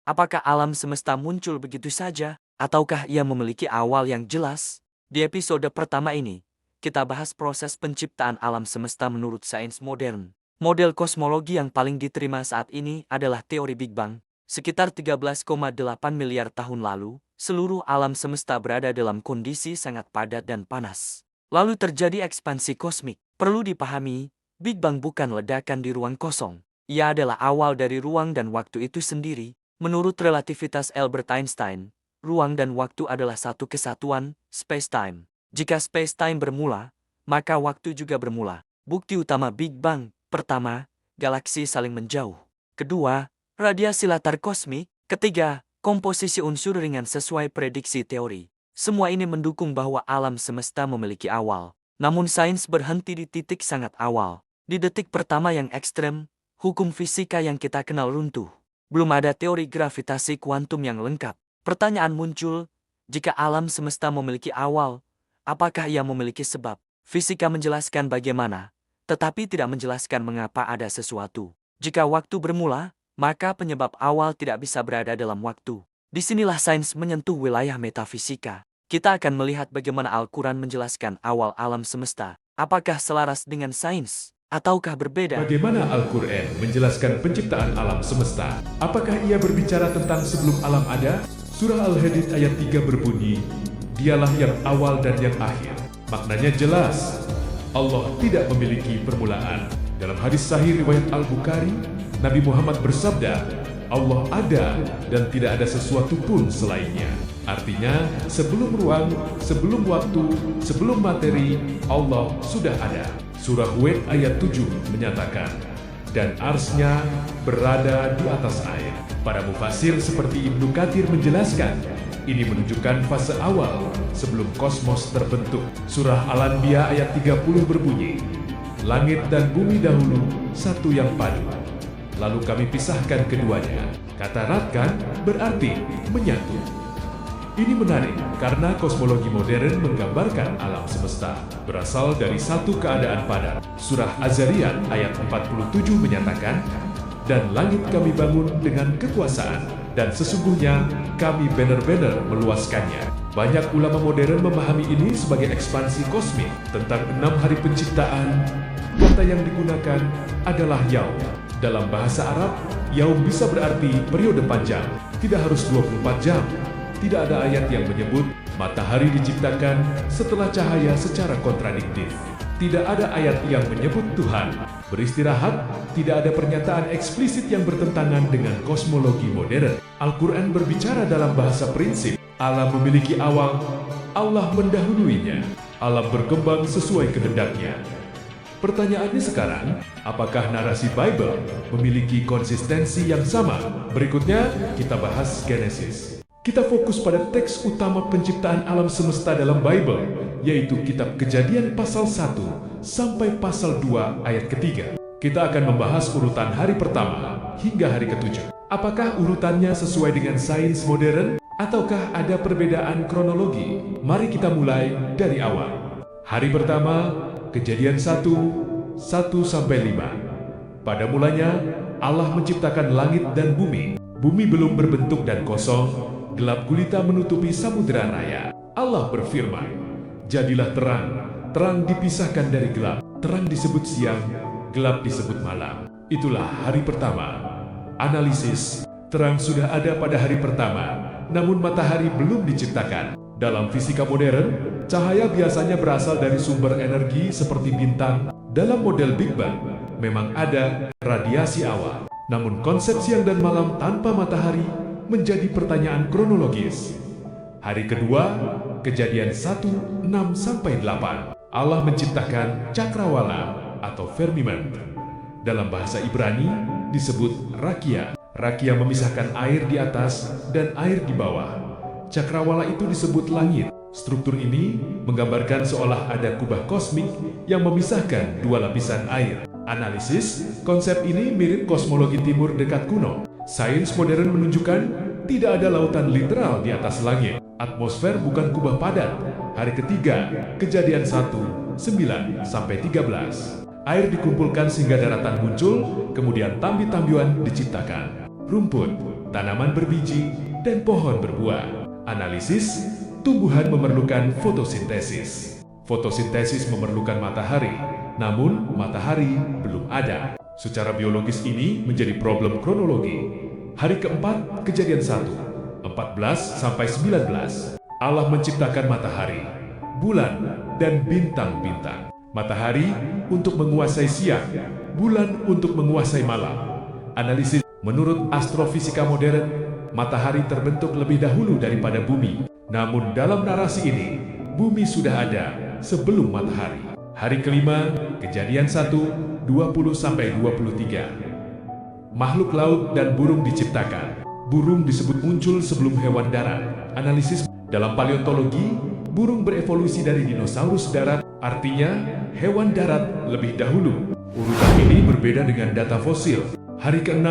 Apakah alam semesta muncul begitu saja, ataukah ia memiliki awal yang jelas? Di episode pertama ini, kita bahas proses penciptaan alam semesta menurut sains modern. Model kosmologi yang paling diterima saat ini adalah teori Big Bang. Sekitar 13,8 miliar tahun lalu, seluruh alam semesta berada dalam kondisi sangat padat dan panas. Lalu terjadi ekspansi kosmik. Perlu dipahami, Big Bang bukan ledakan di ruang kosong. Ia adalah awal dari ruang dan waktu itu sendiri. Menurut relativitas Albert Einstein, ruang dan waktu adalah satu kesatuan, space-time. Jika space-time bermula, maka waktu juga bermula. Bukti utama Big Bang: pertama, galaksi saling menjauh. Kedua, radiasi latar kosmik. Ketiga, komposisi unsur ringan sesuai prediksi teori. Semua ini mendukung bahwa alam semesta memiliki awal. Namun sains berhenti di titik sangat awal. Di detik pertama yang ekstrem, hukum fisika yang kita kenal runtuh. Belum ada teori gravitasi kuantum yang lengkap. Pertanyaan muncul, jika alam semesta memiliki awal, apakah ia memiliki sebab? Fisika menjelaskan bagaimana, tetapi tidak menjelaskan mengapa ada sesuatu. Jika waktu bermula, maka penyebab awal tidak bisa berada dalam waktu. Disinilah sains menyentuh wilayah metafisika. Kita akan melihat bagaimana Al-Quran menjelaskan awal alam semesta. Apakah selaras dengan sains, ataukah berbeda? Bagaimana Al-Quran menjelaskan penciptaan alam semesta? Apakah ia berbicara tentang sebelum alam ada? Surah Al-Hadid ayat 3 berbunyi, "Dialah yang awal dan yang akhir." Maknanya jelas, Allah tidak memiliki permulaan. Dalam hadis sahih riwayat Al-Bukhari, Nabi Muhammad bersabda, Allah ada dan tidak ada sesuatu pun selainnya. Artinya, sebelum ruang, sebelum waktu, sebelum materi, Allah sudah ada. Surah Hud ayat 7 menyatakan, dan arsy-Nya berada di atas air. Para mufasir seperti Ibnu Katsir menjelaskan, ini menunjukkan fase awal sebelum kosmos terbentuk. Surah Al-Anbiya ayat 30 berbunyi, langit dan bumi dahulu satu yang padu, lalu kami pisahkan keduanya. Kata ratkan berarti menyatu. Ini menarik karena kosmologi modern menggambarkan alam semesta berasal dari satu keadaan padat. Surah Az-Zariyat ayat 47 menyatakan, dan langit kami bangun dengan kekuasaan, dan sesungguhnya kami benar-benar meluaskannya. Banyak ulama modern memahami ini sebagai ekspansi kosmik. Tentang 6 hari penciptaan, kata yang digunakan adalah yaum. Dalam bahasa Arab, yaum bisa berarti periode panjang, tidak harus 24 jam. Tidak ada ayat yang menyebut matahari diciptakan setelah cahaya secara kontradiktif. Tidak ada ayat yang menyebut Tuhan beristirahat. Tidak ada pernyataan eksplisit yang bertentangan dengan kosmologi modern. Al-Quran berbicara dalam bahasa prinsip. Alam memiliki awal, Allah mendahuluinya. Alam berkembang sesuai kehendaknya. Pertanyaannya sekarang, apakah narasi Bible memiliki konsistensi yang sama? Berikutnya, kita bahas Genesis. Kita fokus pada teks utama penciptaan alam semesta dalam Bible, yaitu kitab Kejadian pasal 1 sampai pasal 2 ayat ketiga. Kita akan membahas urutan hari pertama hingga hari ketujuh. Apakah urutannya sesuai dengan sains modern, ataukah ada perbedaan kronologi? Mari kita mulai dari awal. Hari pertama, Kejadian 1 sampai 5. Pada mulanya, Allah menciptakan langit dan bumi. Bumi belum berbentuk dan kosong, gelap gulita menutupi samudera raya. Allah berfirman, jadilah terang. Terang dipisahkan dari gelap. Terang disebut siang, gelap disebut malam. Itulah hari pertama. Analisis, terang sudah ada pada hari pertama, namun matahari belum diciptakan. Dalam fisika modern, cahaya biasanya berasal dari sumber energi seperti bintang. Dalam model Big Bang, memang ada radiasi awal. Namun konsep siang dan malam tanpa matahari menjadi pertanyaan kronologis. Hari kedua, Kejadian 1, 6 sampai 8. Allah menciptakan cakrawala atau firmament. Dalam bahasa Ibrani disebut rakia. Rakia memisahkan air di atas dan air di bawah. Cakrawala itu disebut langit. Struktur ini menggambarkan seolah ada kubah kosmik yang memisahkan dua lapisan air. Analisis, konsep ini mirip kosmologi timur dekat kuno. Sains modern menunjukkan tidak ada lautan literal di atas langit. Atmosfer bukan kubah padat. Hari ketiga, Kejadian 1, 9 sampai 13. Air dikumpulkan sehingga daratan muncul, kemudian tambi-tambian diciptakan. Rumput, tanaman berbiji, dan pohon berbuah. Analisis, tumbuhan memerlukan fotosintesis. Fotosintesis memerlukan matahari, namun matahari belum ada. Secara biologis ini menjadi problem kronologi. Hari keempat, kejadian 1, 14-19. Allah menciptakan matahari, bulan, dan bintang-bintang. Matahari untuk menguasai siang, bulan untuk menguasai malam. Analisis, menurut astrofisika modern, matahari terbentuk lebih dahulu daripada bumi. Namun dalam narasi ini, bumi sudah ada sebelum matahari. Hari kelima, kejadian 1, 20-23. Makhluk laut dan burung diciptakan. Burung disebut muncul sebelum hewan darat. Analisis, dalam paleontologi, burung berevolusi dari dinosaurus darat, artinya hewan darat lebih dahulu. Urutan ini berbeda dengan data fosil. Hari ke-6,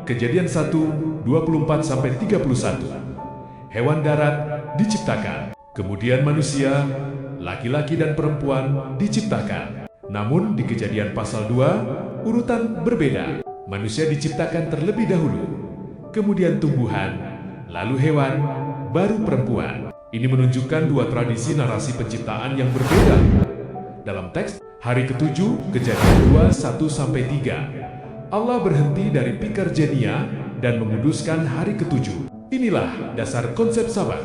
kejadian 1, 24-31. Hewan darat diciptakan. Kemudian manusia, laki-laki dan perempuan diciptakan. Namun di kejadian pasal 2, urutan berbeda. Manusia diciptakan terlebih dahulu, kemudian tumbuhan, lalu hewan, baru perempuan. Ini menunjukkan dua tradisi narasi penciptaan yang berbeda. Dalam teks, hari ke-7, kejadian 2, 1-3. Allah berhenti dari Pikergenia dan menguduskan hari ke-7. Inilah dasar konsep sabat.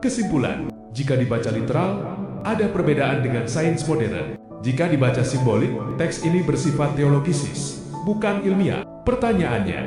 Kesimpulan, jika dibaca literal, ada perbedaan dengan sains modern. Jika dibaca simbolik, teks ini bersifat teologisis, bukan ilmiah. Pertanyaannya,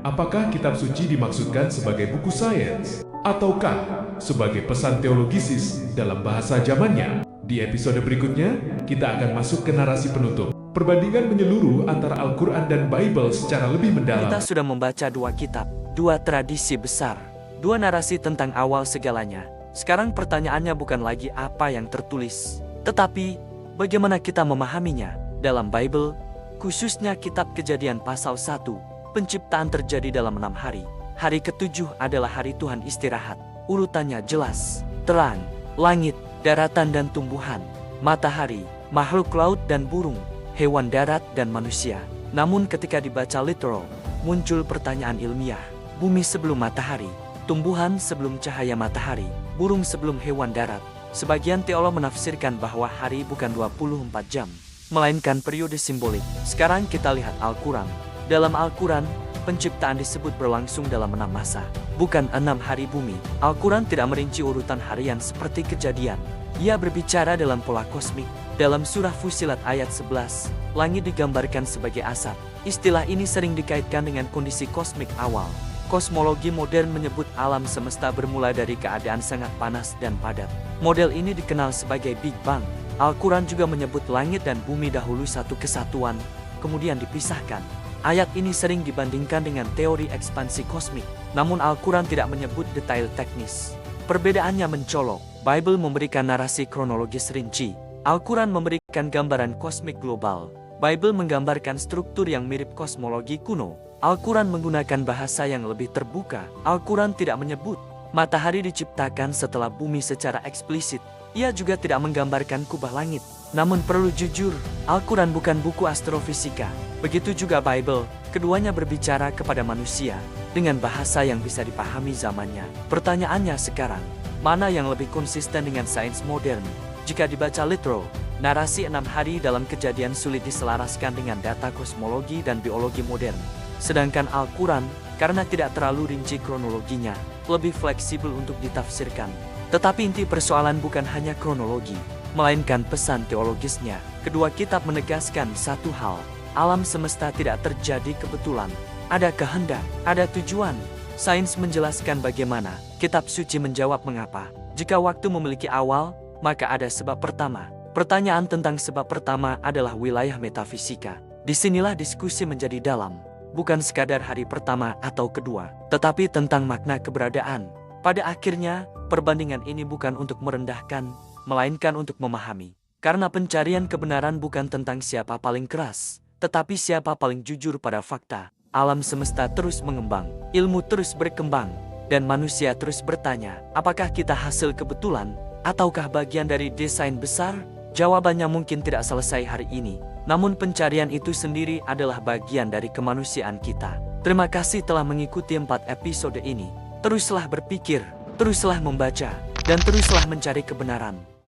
apakah kitab suci dimaksudkan sebagai buku sains? Ataukah sebagai pesan teologisis dalam bahasa zamannya? Di episode berikutnya, kita akan masuk ke narasi penutup. Perbandingan menyeluruh antara Al-Quran dan Bible secara lebih mendalam. Kita sudah membaca dua kitab, dua tradisi besar, dua narasi tentang awal segalanya. Sekarang pertanyaannya bukan lagi apa yang tertulis, tetapi bagaimana kita memahaminya. Dalam Bible, khususnya kitab Kejadian pasal 1, penciptaan terjadi dalam 6 hari. Hari ke-7 adalah hari Tuhan istirahat. Urutannya jelas, terang, langit, daratan dan tumbuhan, matahari, makhluk laut dan burung, hewan darat dan manusia. Namun ketika dibaca literal, muncul pertanyaan ilmiah. Bumi sebelum matahari, tumbuhan sebelum cahaya matahari, burung sebelum hewan darat. Sebagian teolog menafsirkan bahwa hari bukan 24 jam, melainkan periode simbolik. Sekarang kita lihat Al-Quran. Dalam Al-Quran, penciptaan disebut berlangsung dalam 6 masa, bukan 6 hari bumi. Al-Quran tidak merinci urutan harian seperti Kejadian. Ia berbicara dalam pola kosmik. Dalam surah Fussilat ayat 11, langit digambarkan sebagai asap. Istilah ini sering dikaitkan dengan kondisi kosmik awal. Kosmologi modern menyebut alam semesta bermula dari keadaan sangat panas dan padat. Model ini dikenal sebagai Big Bang. Al-Quran juga menyebut langit dan bumi dahulu satu kesatuan, kemudian dipisahkan. Ayat ini sering dibandingkan dengan teori ekspansi kosmik, namun Al-Quran tidak menyebut detail teknis. Perbedaannya mencolok. Bible memberikan narasi kronologis rinci. Al-Quran memberikan gambaran kosmik global. Bible menggambarkan struktur yang mirip kosmologi kuno. Al-Quran menggunakan bahasa yang lebih terbuka. Al-Quran tidak menyebut matahari diciptakan setelah bumi secara eksplisit. Ia juga tidak menggambarkan kubah langit. Namun perlu jujur, Al-Quran bukan buku astrofisika. Begitu juga Bible, keduanya berbicara kepada manusia dengan bahasa yang bisa dipahami zamannya. Pertanyaannya sekarang, mana yang lebih konsisten dengan sains modern? Jika dibaca literal, narasi 6 hari dalam Kejadian sulit diselaraskan dengan data kosmologi dan biologi modern. Sedangkan Al-Quran, karena tidak terlalu rinci kronologinya, lebih fleksibel untuk ditafsirkan. Tetapi inti persoalan bukan hanya kronologi, melainkan pesan teologisnya. Kedua kitab menegaskan satu hal, alam semesta tidak terjadi kebetulan. Ada kehendak, ada tujuan. Sains menjelaskan bagaimana, kitab suci menjawab mengapa. Jika waktu memiliki awal, maka ada sebab pertama. Pertanyaan tentang sebab pertama adalah wilayah metafisika. Disinilah diskusi menjadi dalam. Bukan sekadar hari pertama atau kedua, tetapi tentang makna keberadaan. Pada akhirnya, perbandingan ini bukan untuk merendahkan, melainkan untuk memahami. Karena pencarian kebenaran bukan tentang siapa paling keras, tetapi siapa paling jujur pada fakta. Alam semesta terus mengembang, ilmu terus berkembang, dan manusia terus bertanya, apakah kita hasil kebetulan, ataukah bagian dari desain besar? Jawabannya mungkin tidak selesai hari ini, namun pencarian itu sendiri adalah bagian dari kemanusiaan kita. Terima kasih telah mengikuti 4 episode ini. Teruslah berpikir, teruslah membaca, dan teruslah mencari kebenaran.